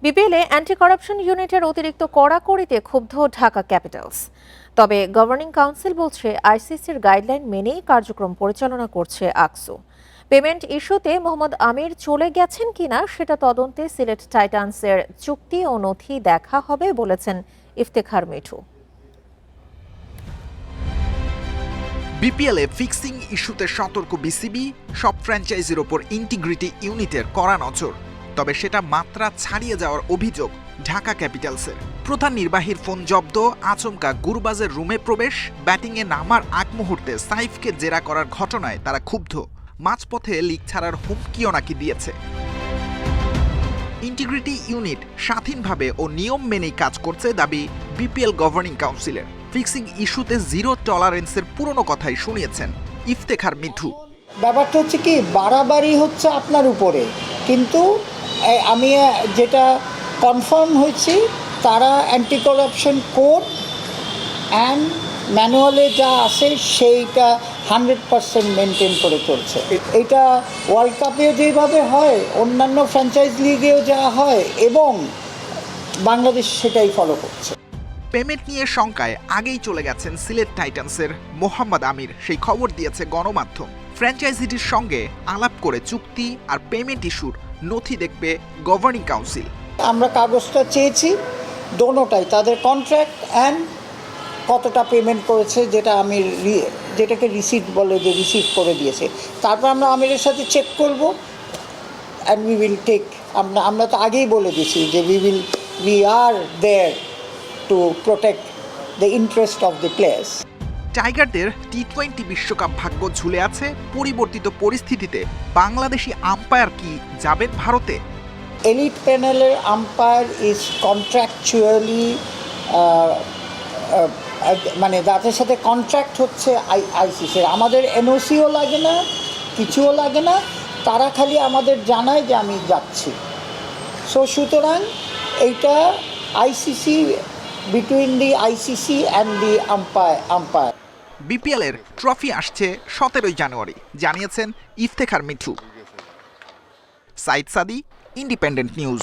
বিপিএলে anti corruption ইউনিটের অতিরিক্ত কড়াকড়িতে ক্ষুব্ধ ঢাকা ক্যাপিটালস। তবে গভর্নিং কাউন্সিল বলছে আইসিসির গাইডলাইন মেনেই কার্যক্রম পরিচালনা করছে আকসু। পেমেন্ট ইস্যুতে মোহাম্মদ আমির চলে গেছেন কিনা সেটা তদন্তে সিলেট টাইটান্সের চুক্তি ও নথি দেখা হবে বলেছেন ইফতেখার মিঠু। বিপিএলে ফিক্সিং ইস্যুতে সতর্ক বিসিবি, সব ফ্র্যাঞ্চাইজির ওপর ইন্টিগ্রিটি ইউনিটের কড়া নজর। তবে সেটা মাত্রা ছাড়িয়ে যাওয়ার অভিযোগ ঢাকা ক্যাপিটালসের। প্রধান নির্বাহীর ফোন জব্দ, আচমকা গুরবাজের রুমে প্রবেশ, ব্যাটিংয়ে নামার আগ মুহূর্তে সাইফকে জেরা করার ঘটনায় তারা ক্ষুব্ধ। মাঝপথে লিগ ছাড়ার হুমকিও নাকি দিয়েছে। ইন্টিগ্রিটি ইউনিট স্বাধীনভাবে ও নিয়ম মেনেই কাজ করছে দাবি বিপিএল গভর্নিং কাউন্সিলের। ফিক্সিং ইস্যুতে জিরো টলারেন্সের পুরনো কথাই শুনিয়েছেন ইফতেখার মিঠু। ব্যাপারটা হচ্ছে কি, বাড়াবাড়ি হচ্ছে আপনার উপরে, কিন্তু আমি যেটা কনফার্ম হয়েছি তারা অ্যান্টি কারাপশন কোড অ্যান্ড ম্যানুয়ালে যা আছে সেইটা 100% মেনটেন করে চলছে। এটা ওয়ার্ল্ড কাপেও যেভাবে হয়, অন্যান্য ফ্র্যাঞ্চাইজ লিগেও যা হয়, এবং বাংলাদেশ সেটাই ফলো করছে। পেমেন্ট নিয়ে শঙ্কায় আগেই চলে গেছেন সিলেট টাইটান্সের মোহাম্মদ আমির, সেই খবর দিয়েছে গণমাধ্যম। ফ্র্যাঞ্চাইজিটির সঙ্গে আলাপ করে চুক্তি আর পেমেন্ট ইস্যুর নথি দেখবে গভর্নিং কাউন্সিল। আমরা কাগজটা চেয়েছি, দোনোটাই, তাদের কন্ট্রাক্ট অ্যান্ড কতটা পেমেন্ট করেছে, যেটাকে রিসিট বলে, যে রিসিভ করে দিয়েছে। তারপর আমরা আমিরের সাথে চেক করব অ্যান্ড উই উইল টেক, আমরা তো আগেই বলে দিয়েছি যে we are there to protect the interest of the players. টাইগারদের টি-20 বিশ্বকাপ ভাগ্য ঝুলে আছে। পরিবর্তিত পরিস্থিতিতে বাংলাদেশি আম্পায়ার কি যাবেন ভারতে? এলিট প্যানেলের আম্পায়ার ইজ কন্ট্রাকচুয়ালি, মানে যাদের সাথে কন্ট্রাক্ট হচ্ছে আইসিসির। আমাদের এনওসিও লাগে না, কিছুও লাগে না, তারা খালি আমাদের জানায় যে আমি যাচ্ছি। সো সুতরাং এইটা ICC, between the ICC and the umpire. বিপিএলের ট্রফি আসছে 17 জানুয়ারি, জানিয়েছেন ইফতেখার মিঠু। সাইদ সাদি, ইন্ডিপেন্ডেন্ট নিউজ।